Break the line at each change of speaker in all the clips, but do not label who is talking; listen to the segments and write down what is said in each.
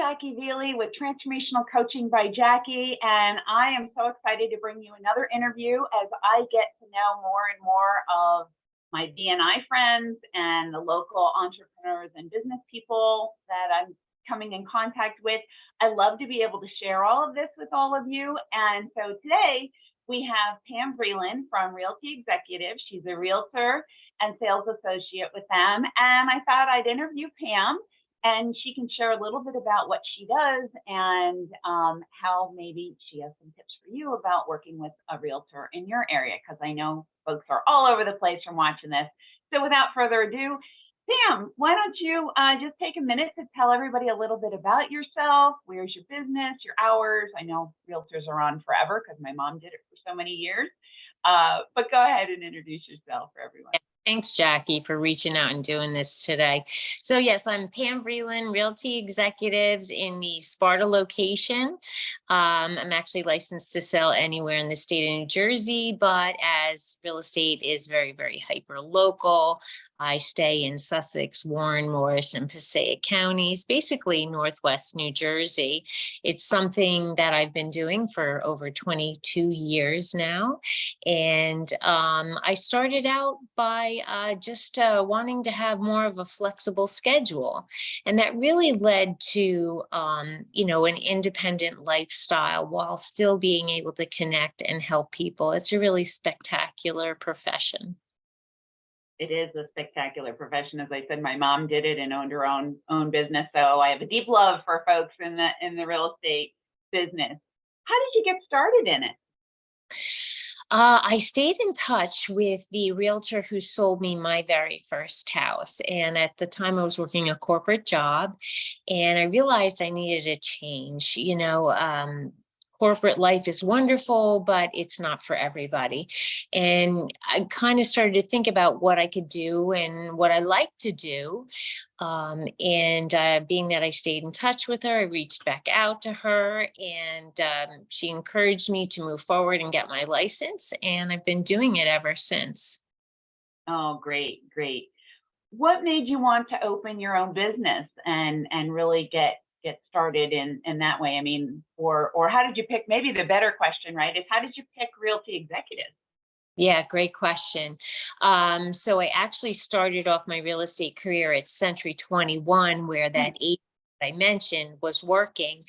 Jackie Veely with Transformational Coaching by Jackie, and I am so excited to bring you another interview as I get to know more and more of my BNI friends and the local entrepreneurs and business people that I'm coming in contact with. I love to be able to share all of this with all of you, and so today we have Pam Vreeland from Realty Executives. She's a realtor and sales associate with them, and I thought I'd interview Pam and she can share a little bit about what she does and how maybe she has some tips for you about working with a realtor in your area, because I know folks are all over the place from watching this. So without further ado, Pam, why don't you just take a minute to tell everybody a little bit about yourself? Where's your business, your hours? I know realtors are on forever because my mom did it for so many years. But go ahead and introduce yourself for everyone.
Thanks, Jackie, for reaching out and doing this today. So yes, I'm Pam Vreeland, Realty Executives in the Sparta location. I'm actually licensed to sell anywhere in the state of New Jersey, but as real estate is very, very hyper local, I stay in Sussex, Warren, Morris, and Passaic counties, basically Northwest New Jersey. It's something that I've been doing for over 22 years now. And I started out by just wanting to have more of a flexible schedule. And that really led to, an independent lifestyle while still being able to connect and help people. It's a really spectacular profession.
It is a spectacular profession. As I said, my mom did it and owned her own business. So I have a deep love for folks in the real estate business. How did you get started in it?
I stayed in touch with the realtor who sold me my very first house. And at the time I was working a corporate job and I realized I needed a change. Corporate life is wonderful, but it's not for everybody. And I kind of started to think about what I could do and what I like to do. Being that I stayed in touch with her, I reached back out to her and she encouraged me to move forward and get my license. And I've been doing it ever since.
Oh, great, great. What made you want to open your own business and really get started in that way? I mean, or how did you pick, maybe the better question, right, is how did you pick Realty Executives?
Yeah, great question. So I actually started off my real estate career at Century 21, where that agent I mentioned was working.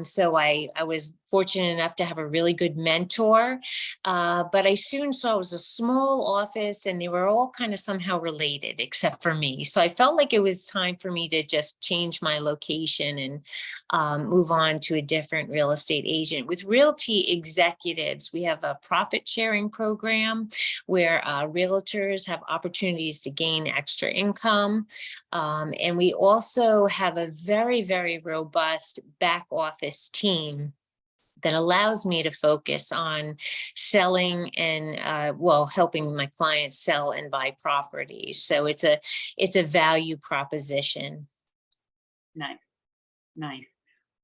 So I was fortunate enough to have a really good mentor, but I soon saw it was a small office and they were all kind of somehow related except for me. So I felt like it was time for me to just change my location and move on to a different real estate agent. With Realty Executives, we have a profit sharing program where realtors have opportunities to gain extra income. And we also have a very, very robust back office team that allows me to focus on selling and helping my clients sell and buy properties. So it's a value proposition.
Nice.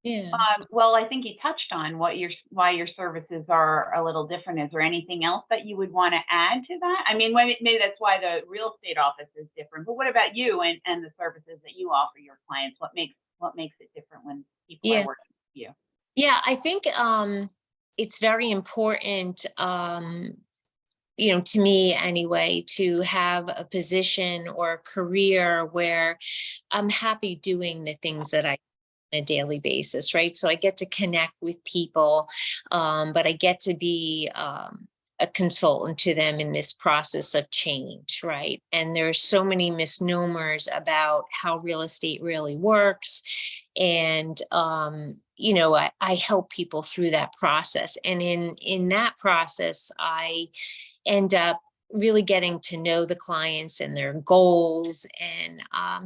Yeah.
Well, I think you touched on why your services are a little different. Is there anything else that you would want to add to that? I mean, maybe that's why the real estate office is different. But what about you and the services that you offer your clients? What makes it different when people are working with you?
Yeah, I think it's very important, to me anyway, to have a position or a career where I'm happy doing the things that I on a daily basis, right? So I get to connect with people, but I get to be a consultant to them in this process of change, right? And there's so many misnomers about how real estate really works. And I help people through that process. And in that process, I end up really getting to know the clients and their goals. And,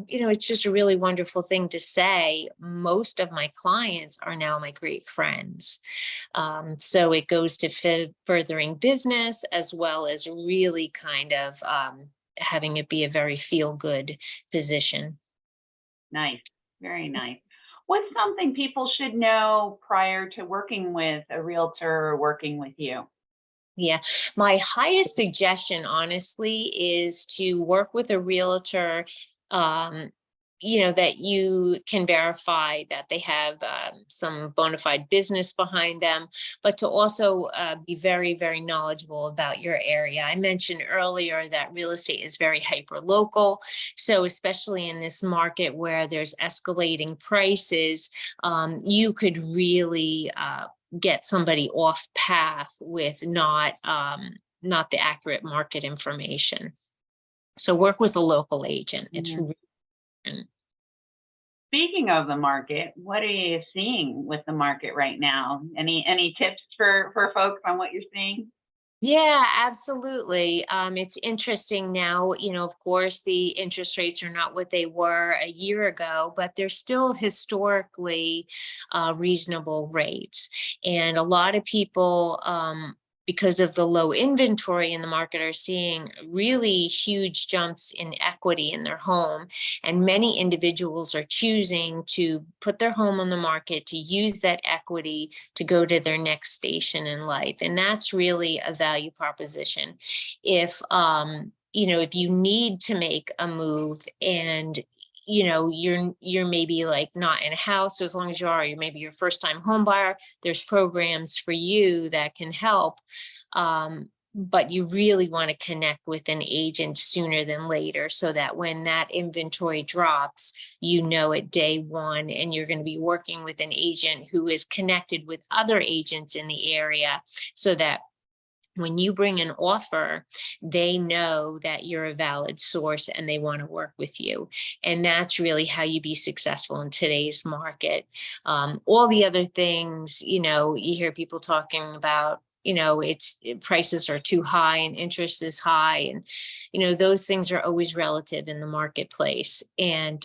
it's just a really wonderful thing to say. Most of my clients are now my great friends. So it goes to furthering business as well as really kind of having it be a very feel-good position.
Nice. Very nice. What's something people should know prior to working with a realtor or working with you?
Yeah, my highest suggestion, honestly, is to work with a realtor that you can verify that they have some bona fide business behind them, but to also be very, very knowledgeable about your area. I mentioned earlier that real estate is very hyper local. So especially in this market where there's escalating prices, you could really get somebody off path with not the accurate market information. So work with a local agent. It's really important.
Speaking of the market, what are you seeing with the market right now? Any tips for folks on what you're seeing?
Yeah, absolutely. It's interesting now, of course, the interest rates are not what they were a year ago, but they're still historically reasonable rates. And a lot of people, because of the low inventory in the market, are seeing really huge jumps in equity in their home. And many individuals are choosing to put their home on the market to use that equity to go to their next station in life. And that's really a value proposition. If you need to make a move and you're maybe like not in a house, so as long as you're maybe your first time home buyer, there's programs for you that can help. But you really want to connect with an agent sooner than later, so that when that inventory drops, at day one, and you're going to be working with an agent who is connected with other agents in the area, so that when you bring an offer, they know that you're a valid source and they want to work with you. And that's really how you be successful in today's market. All the other things, you hear people talking about, prices are too high and interest is high. And, those things are always relative in the marketplace. And,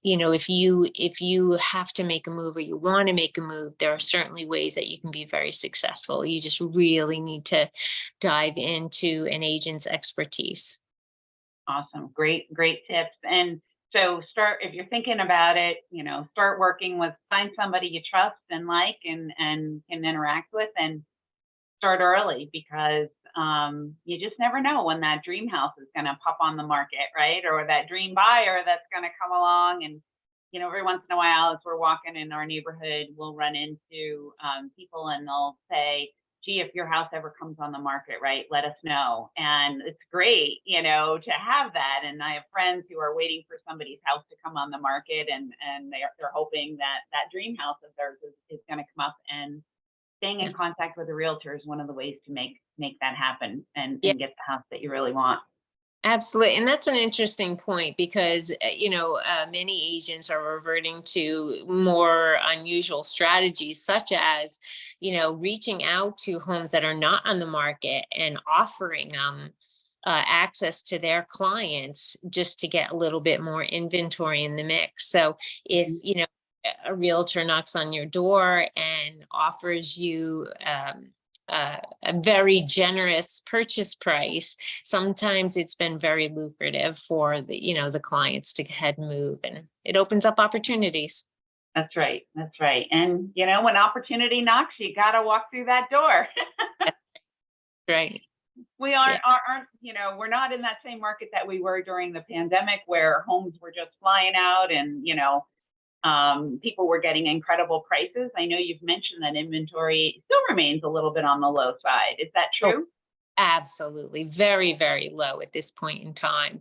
if you have to make a move or you want to make a move, there are certainly ways that you can be very successful. You just really need to dive into an agent's expertise.
Awesome. Great tips. And so if you're thinking about it, start working find somebody you trust and like and can interact with, and start early, because you just never know when that dream house is going to pop on the market, right? Or that dream buyer that's going to come along. And, every once in a while, as we're walking in our neighborhood, we'll run into people and they'll say, gee, if your house ever comes on the market, right, let us know. And it's great, to have that. And I have friends who are waiting for somebody's house to come on the market, and they're hoping that that dream house of theirs is going to come up. And staying in contact with a realtor is one of the ways to make that happen and
Yeah.
get the house that you really want.
Absolutely. And that's an interesting point, because, many agents are reverting to more unusual strategies, such as, reaching out to homes that are not on the market and offering access to their clients just to get a little bit more inventory in the mix. So if, a realtor knocks on your door and offers you a very generous purchase price, sometimes it's been very lucrative for the clients to go ahead and move, and it opens up opportunities.
That's right. And when opportunity knocks, you got to walk through that door.
Right.
We aren't, we're not in that same market that we were during the pandemic, where homes were just flying out and, people were getting incredible prices. I know you've mentioned that inventory still remains a little bit on the low side. Is that true?
Absolutely. Very, very low at this point in time.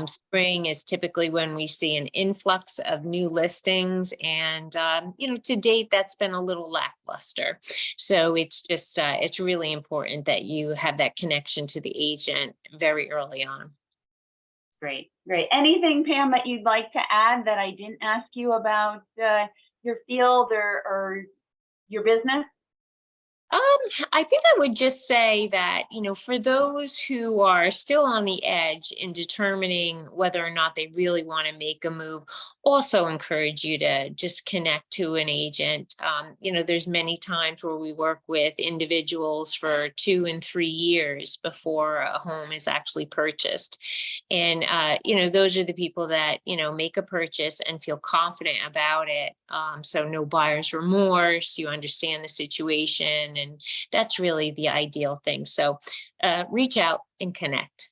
Spring is typically when we see an influx of new listings. And, to date, that's been a little lackluster. So it's just, it's really important that you have that connection to the agent very early on.
Great. Anything, Pam, that you'd like to add that I didn't ask you about your field or your business?
I think I would just say that, for those who are still on the edge in determining whether or not they really want to make a move, also encourage you to just connect to an agent. There's many times where we work with individuals for 2 and 3 years before a home is actually purchased. And, those are the people that, make a purchase and feel confident about it. So no buyer's remorse, you understand the situation, and that's really the ideal thing. So reach out and connect.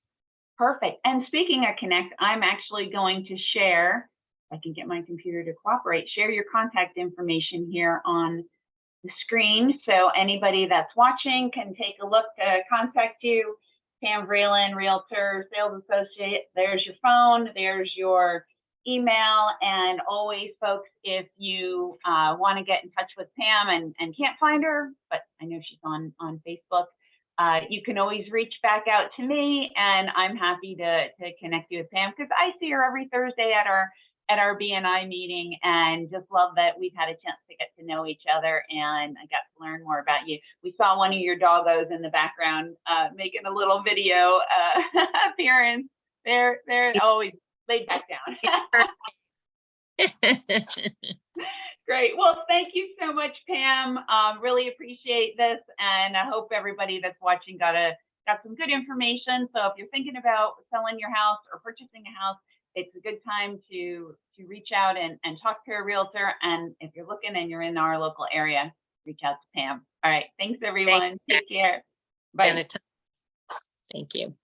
Perfect. And speaking of connect, I'm actually going to share I can get my computer to cooperate, share your contact information here on the screen. So anybody that's watching can take a look to contact you. Pam Vreeland, Realtor, Sales Associate. There's your phone, there's your email, and always, folks, if you want to get in touch with Pam and can't find her, but I know she's on Facebook, you can always reach back out to me, and I'm happy to connect you with Pam, because I see her every Thursday at our BNI meeting, and just love that we've had a chance to get to know each other, and I got to learn more about you. We saw one of your doggos in the background making a little video appearance. They're always laid back down. Great. Well, thank you so much, Pam. Really appreciate this, and I hope everybody that's watching got some good information. So if you're thinking about selling your house or purchasing a house, it's a good time to reach out and talk to a realtor. And if you're looking and you're in our local area, reach out to Pam. All right. Thanks, everyone. Take care. Bye.
Thank you.